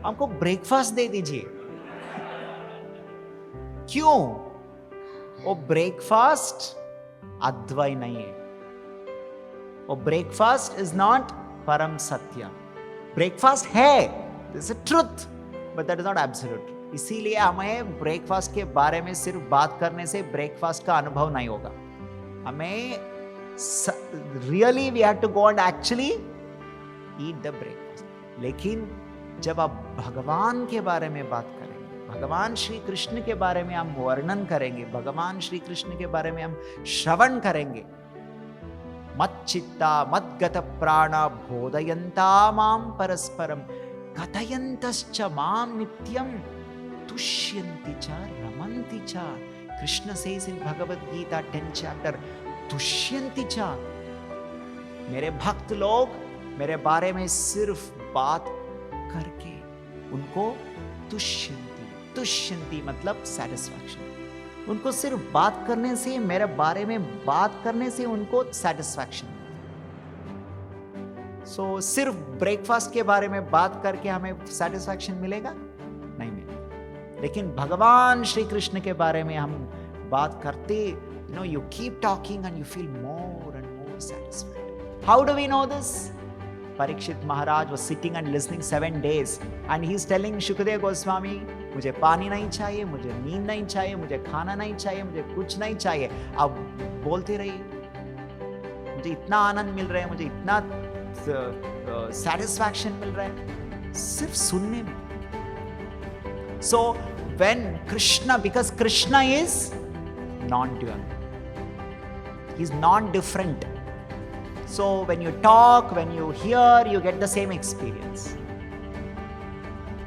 हमको ब्रेकफास्ट दे दीजिए. क्यों? वो ब्रेकफास्ट अद्वैत नहीं है. वो ब्रेकफास्ट इज नॉट परम सत्य. ब्रेकफास्ट है, this is truth, but that is not absolute. इसीलिए हमें ब्रेकफास्ट के बारे में सिर्फ बात करने से ब्रेकफास्ट का अनुभव नहीं होगा. हमें really we have to go and actually eat the breakfast. लेकिन जब आप भगवान के बारे में बात करेंगे, भगवान श्री कृष्ण के बारे में हम वर्णन करेंगे, भगवान श्री कृष्ण के बारे में हम श्रवण करेंगे, मच्चित्ता मद्गत प्राण बोधयन्ता माम परस्परम कथयन्तश्च माम नित्यम तुष्यन्ति च रमन्ति च. Krishna says in Bhagavad Gita 10th chapter, तुष्यन्ति च. मेरे भक्त लोग मेरे बारे में सिर्फ बात करके उनको तुष्यन्ति, तुष्यन्ति मतलब सेटिस्फैक्शन. उनको सिर्फ बात करने से, मेरे बारे में बात करने से उनको सेटिस्फैक्शन. सो सिर्फ ब्रेकफास्ट के बारे में बात करके हमें सेटिस्फैक्शन मिलेगा? नहीं मिलेगा. लेकिन भगवान श्री कृष्ण के बारे में हम बात करते, you keep talking and you feel more and more satisfied. How do we know this? Parikshit Maharaj was sitting and listening 7 days and he is telling Shukdev Goswami, मुझे पानी नहीं चाहिए, मुझे नींद नहीं चाहिए, मुझे खाना नहीं चाहिए, मुझे कुछ नहीं चाहिए. आप बोलते रहिए, मुझे इतना आनंद मिल रहा है, मुझे इतना satisfaction मिल रहा है सिर्फ सुनने में. So when Krishna, because Krishna is non-dual, he is non-different. So when you talk, when you hear, you get the same experience.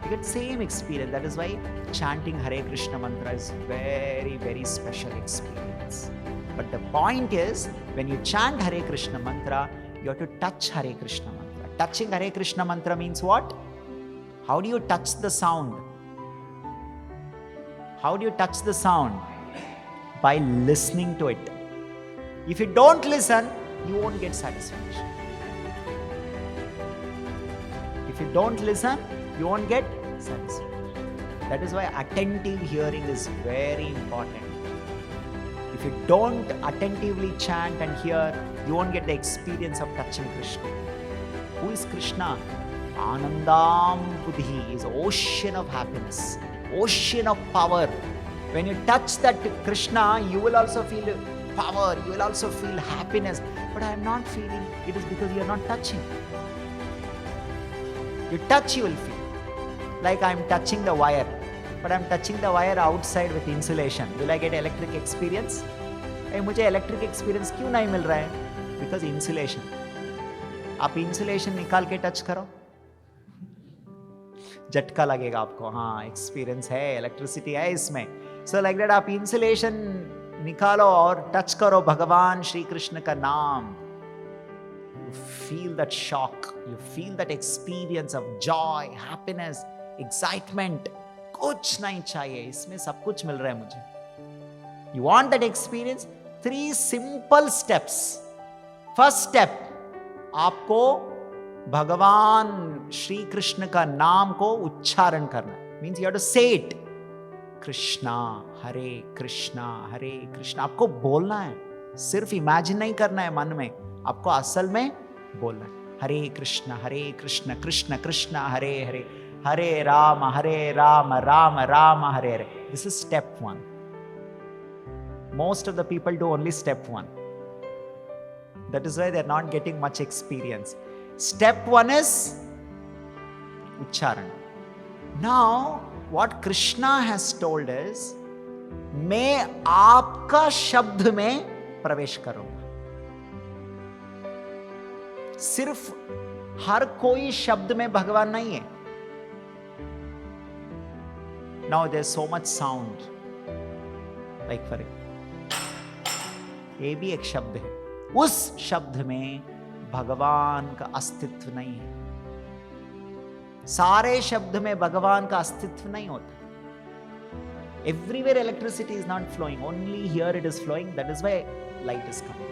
You get same experience. That is why chanting Hare Krishna mantra is very, very special experience. But the point is, when you chant Hare Krishna mantra, you have to touch Hare Krishna mantra. Touching Hare Krishna mantra means what? How do you touch the sound? How do you touch the sound? By listening to it. If you don't listen, you won't get satisfaction. If you don't listen, you won't get satisfaction. That is why attentive hearing is very important. If you don't attentively chant and hear, you won't get the experience of touching Krishna. Who is Krishna? Anandam Buddhi is ocean of happiness, ocean of power. When you touch that Krishna, you will also feel power, you will also feel happiness. But I am not feeling. It is because you are not touching. You touch, you will feel. Like I am touching the wire, but I am touching the wire outside with insulation. Will I get electric experience? मुझे electric experience क्यों नहीं मिल रहा है? Because insulation. आप insulation निकाल के touch करो, झटका लगेगा आपको. हाँ, experience है, electricity है इसमें. So like that आप insulation निकालो और टच करो भगवान श्री कृष्ण का नाम. You feel that shock, you feel that experience of joy, happiness, excitement. कुछ नहीं चाहिए, इसमें सब कुछ मिल रहा है मुझे. You want that experience? 3 simple steps. First step, आपको भगवान श्री कृष्ण का नाम को उच्चारण करना. Means you have to say it. Krishna हरे कृष्णा हरे कृष्णा. आपको बोलना है, सिर्फ इमेजिन नहीं करना है मन में, आपको असल में बोलना है. हरे कृष्ण कृष्ण कृष्ण हरे हरे, हरे Ram Ram Ram Hare Hare. This is step 1. Most of the people do only step 1. That is why they are not getting much experience. Step 1 is ucharan. Now what Krishna has told is, मैं आपका शब्द में प्रवेश करूंगा. सिर्फ हर कोई शब्द में भगवान नहीं है. Now there's so much sound. Like for it, ये भी एक शब्द है. उस शब्द में भगवान का अस्तित्व नहीं है. सारे शब्द में भगवान का अस्तित्व नहीं होता. Everywhere electricity is not flowing, only here it is flowing. That is why light is coming.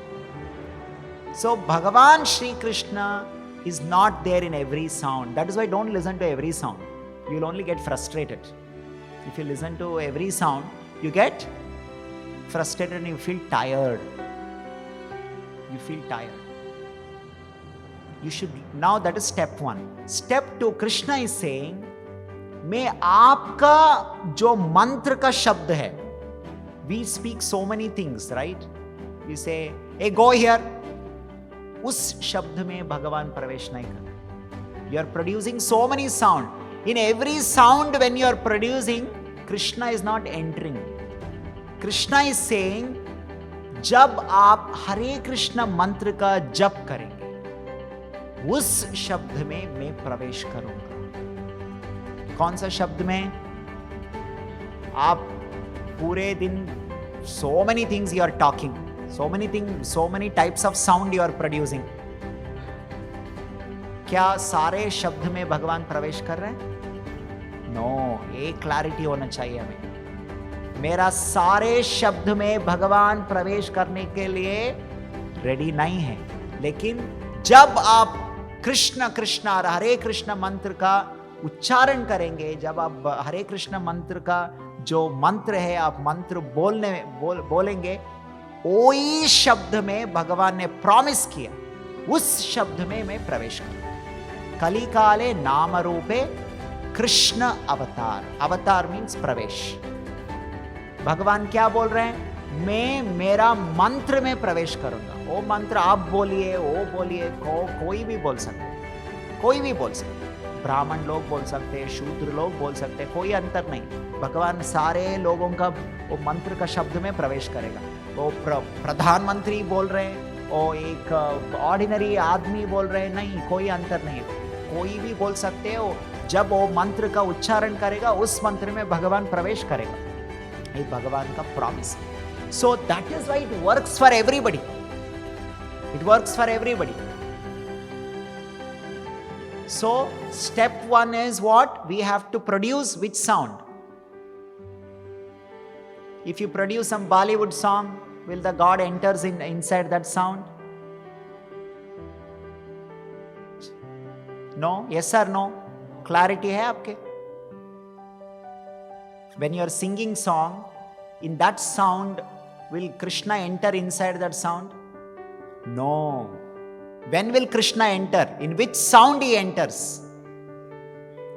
So Bhagavan Shri Krishna is not there in every sound. That is why don't listen to every sound. You will only get frustrated. If you listen to every sound, you get frustrated and you feel tired. You feel tired. You should, now that is step 1. Step 2, Krishna is saying, मैं आपका जो मंत्र का शब्द है, we speak so many things, right? We say, hey, go here. उस शब्द में भगवान प्रवेश नहीं करते. You are producing so many sound. In every sound when you are producing, Krishna is not entering. Krishna is saying, जब आप हरे कृष्ण मंत्र का जप करेंगे, उस शब्द में मैं प्रवेश करूंगा. कौन सा शब्द में? आप पूरे दिन so many things you are talking, so many things, so many types of sound you are producing. क्या सारे शब्द में भगवान प्रवेश कर रहे हैं? नो, एक क्लैरिटी होना चाहिए हमें. मेरा सारे शब्द में भगवान प्रवेश करने के लिए रेडी नहीं है. लेकिन जब आप कृष्ण कृष्ण हरे कृष्ण मंत्र का उच्चारण करेंगे, जब आप हरे कृष्ण मंत्र का जो मंत्र है आप मंत्र बोलेंगे, वही शब्द में भगवान ने प्रॉमिस किया, उस शब्द में मैं प्रवेश करूं. कलिकाले नाम रूपे कृष्ण अवतार. अवतार मीन्स प्रवेश. भगवान क्या बोल रहे हैं? मैं मेरा मंत्र में प्रवेश करूंगा. वो मंत्र आप बोलिए, वो बोलिए, कोई भी बोल सकते, कोई भी बोल सकते. ब्राह्मण लोग बोल सकते, शूद्र लोग बोल सकते, कोई अंतर नहीं. भगवान सारे लोगों का वो मंत्र का शब्द में प्रवेश करेगा. वो प्रधानमंत्री बोल रहे हैं, वो एक ऑर्डिनरी आदमी बोल रहे हैं, नहीं, कोई अंतर नहीं. कोई भी बोल सकते हो. जब वो मंत्र का उच्चारण करेगा, उस मंत्र में भगवान प्रवेश करेगा. ये भगवान का प्रॉमिस है. सो that is why it works for everybody. It works for everybody. So step 1 is what? We have to produce which sound? If you produce some Bollywood song, will the God enters inside that sound? No? Yes or no? Clarity है आपके? When you are singing song, in that sound, will Krishna enter inside that sound? No. When will Krishna enter? In which sound he enters?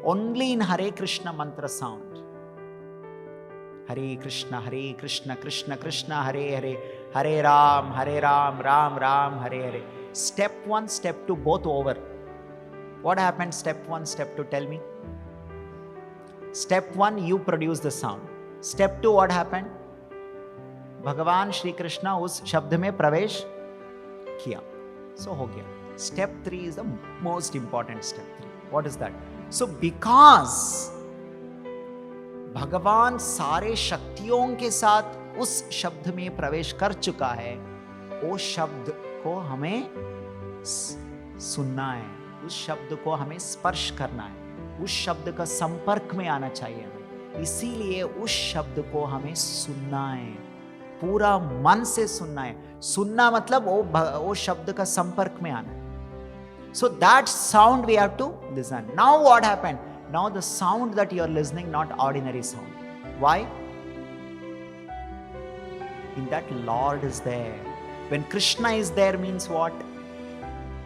Only in Hare Krishna mantra sound. Hare Krishna, Krishna Krishna, Hare Hare, Hare Ram, Ram Ram, Hare Hare. Step 1, step 2, both over. What happened? Step 1, step 2, tell me. Step 1, you produce the sound. Step 2, what happened? भगवान श्री कृष्ण उस शब्द में प्रवेश किया. So हो गया. Step 3 is the most important step 3. What is that? So because भगवान सारे शक्तियों के साथ उस शब्द में प्रवेश कर चुका है, वो शब्द को हमें सुनना है, उस शब्द को हमें स्पर्श करना है, उस शब्द का संपर्क में आना चाहिए हमें. इसीलिए उस शब्द को हमें सुनना है, पूरा मन से सुनना है. सुनना मतलब वो शब्द का संपर्क में आना है. So that sound we have to listen. Now what happened? Now the sound that you are listening, not ordinary sound. Why? In that Lord is there. When Krishna is there means what?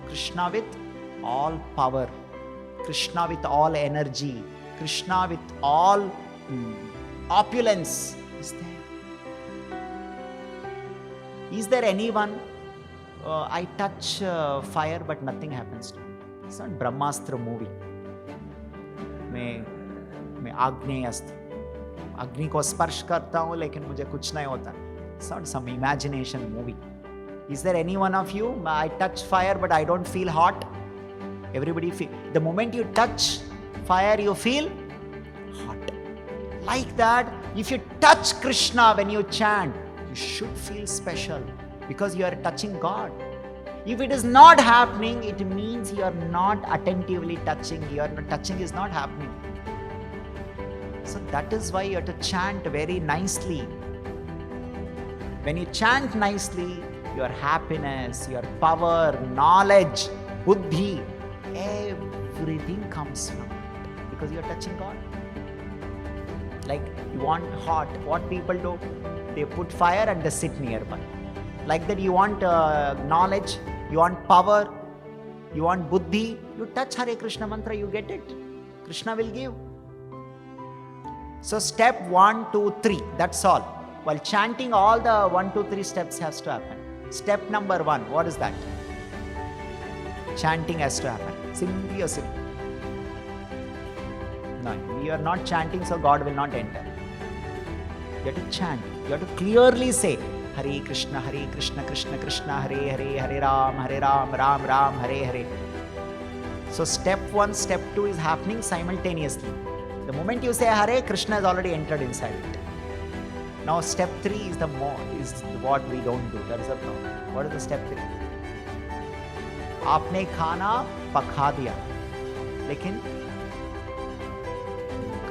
Krishna with all power, Krishna with all energy, Krishna with all opulence is there. Is there anyone, I touch fire but nothing happens to me? It's not Brahmastra movie. मैं आग्नेय अस्त्र, अग्नि को स्पर्श करता हूँ लेकिन मुझे कुछ नहीं होता. It's not some imagination movie. Is there any one of you? I touch fire but I don't feel hot. Everybody feel. The moment you touch fire, you feel hot. Like that, if you touch Krishna when you chant, you should feel special because you are touching God. If it is not happening, it means you are not attentively touching. Your touching is not happening. So that is why you have to chant very nicely. When you chant nicely, your happiness, your power, knowledge, buddhi, everything comes from it because you are touching God. Like you want hot, what people do? They put fire and they sit nearby. Like that, you want knowledge, you want power, You want buddhi, you touch Hare Krishna mantra, you get it. Krishna will give. So step 1, 2, 3, that's all. While chanting, all the 1, 2, 3 steps has to happen. Step number 1, what is that? Chanting has to happen. Simply or simply. No, you are not chanting, so God will not enter. You have to chant. You have to clearly say, Hare Krishna, Krishna Krishna, Hare Hare, Hare Ram, Ram Ram, Hare Hare. So step 1, step 2 is happening simultaneously. The moment you say Hare, Krishna has already entered inside it. Now step 3 is what we don't do. That is the problem. What is the step 3? आपने खाना पका दिया, लेकिन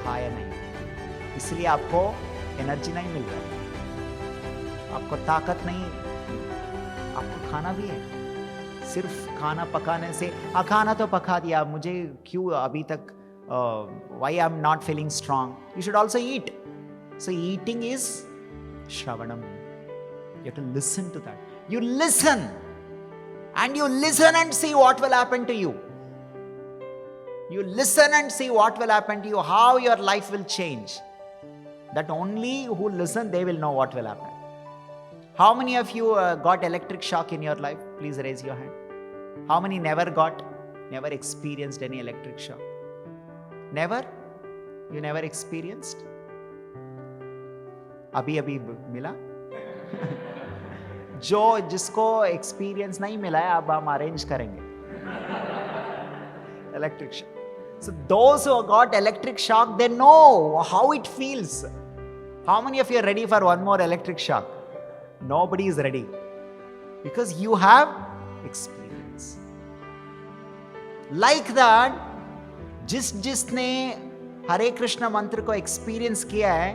खाया नहीं, इसलिए आपको energy नहीं मिल रहा है, आपको ताकत नहीं, आपको खाना भी है. सिर्फ खाना पकाने से खाना तो पका दिया, मुझे क्यों अभी तक why I am not feeling strong? You should also eat. So eating is Shravanam. You have to listen to that. You listen. And you listen and see what will happen to you. You listen and see what will happen to you, how your life will change. That only who listen, they will know what will happen. How many of you got electric shock in your life? Please raise your hand. How many never experienced any electric shock? Never? You never experienced? अभी मिला? जिसको experience नहीं मिला है, अब हम arrange करेंगे electric shock. So those who got electric shock, they know how it feels. How many of you are ready for one more electric shock? Nobody is ready, because you have experience. Like that, जिसने हरे कृष्ण मंत्र को experience किया है,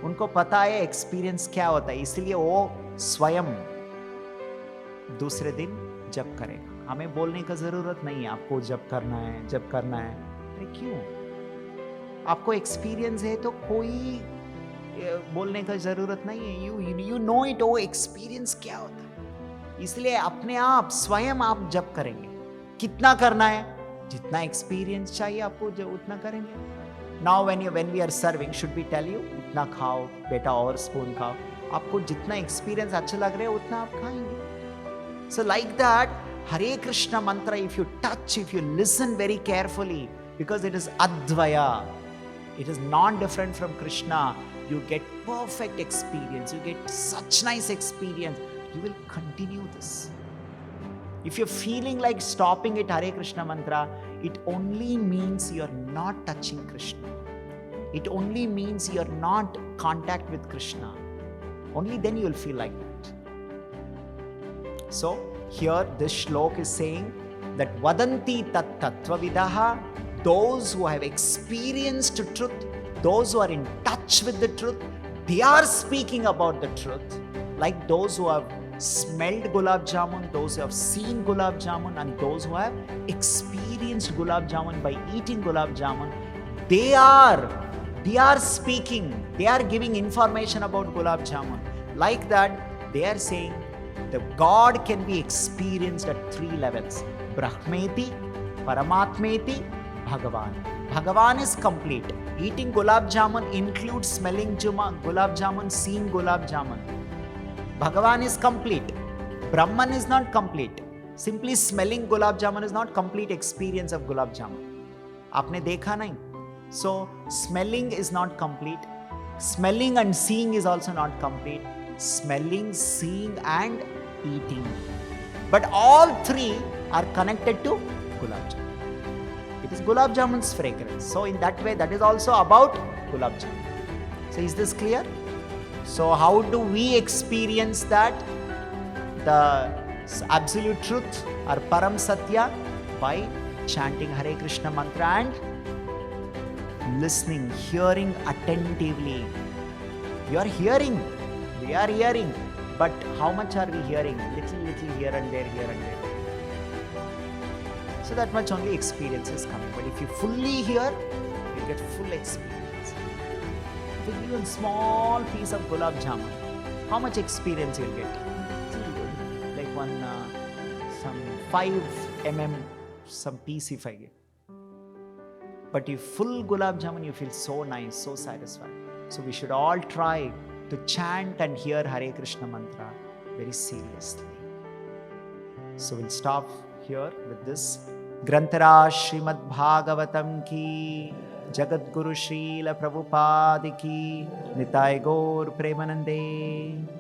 उनको पता है experience क्या होता है, इसलिए वो स्वयं दूसरे दिन जप करेगा. हमें बोलने का जरूरत नहीं है आपको जप करना है. अरे क्यों? आपको एक्सपीरियंस है तो कोई बोलने का जरूरत नहीं है. You know it. वो एक्सपीरियंस क्या होता है, इसलिए अपने आप स्वयं आप जप करेंगे. कितना करना है? जितना एक्सपीरियंस चाहिए आपको उतना करेंगे. Now when we are serving, should be tell you इतना खाओ बेटा और स्पून खाओ. आपको जितना एक्सपीरियंस अच्छा लग रहा है उतना आप खाएंगे. So like that, Hare Krishna mantra, if you touch, if you listen very carefully, because it is advaya, it is non-different from Krishna, you get perfect experience, you get such nice experience, you will continue this. If you're feeling like stopping it, Hare Krishna mantra, it only means you're not touching Krishna. It only means you're not contact with Krishna. Only then you'll feel like that. So here this shlok is saying that vadanti tat tattvavidaha, those who have experienced truth, those who are in touch with the truth, they are speaking about the truth. Like those who have smelled gulab jamun, those who have seen gulab jamun, and those who have experienced gulab jamun by eating gulab jamun, they are speaking, they are giving information about gulab jamun. Like that, they are saying the God can be experienced at 3 levels: Brahmeti, Paramatmeti, Bhagavan. Bhagavan is complete. Eating gulab jamun includes smelling gulab jamun, seeing gulab jamun. Bhagavan is complete. Brahman is not complete. Simply smelling gulab jamun is not complete experience of gulab jamun. आपने देखा नहीं. So smelling is not complete. Smelling and seeing is also not complete. Smelling, seeing and eating. But all 3 are connected to gulab jamun. It is gulab jamun's fragrance. So in that way, that is also about gulab jamun. So is this clear? So how do we experience that? The absolute truth or Param Satya? By chanting Hare Krishna mantra and listening, hearing attentively. You are hearing. We are hearing. But how much are we hearing? Little here and there, here and there. So that much only experience is coming. But if you fully hear, you get full experience. If you give a small piece of gulab jamun, how much experience you'll get? Like some 5 some peace if I get. But if full gulab jamun, you feel so nice, so satisfied. So we should all try to chant and hear Hare Krishna mantra very seriously. So we'll stop here with this. Grantaraj Srimad Bhagavatam ki, Jagat Guru Srila Prabhupada ki, Nitai Gaur Premanande.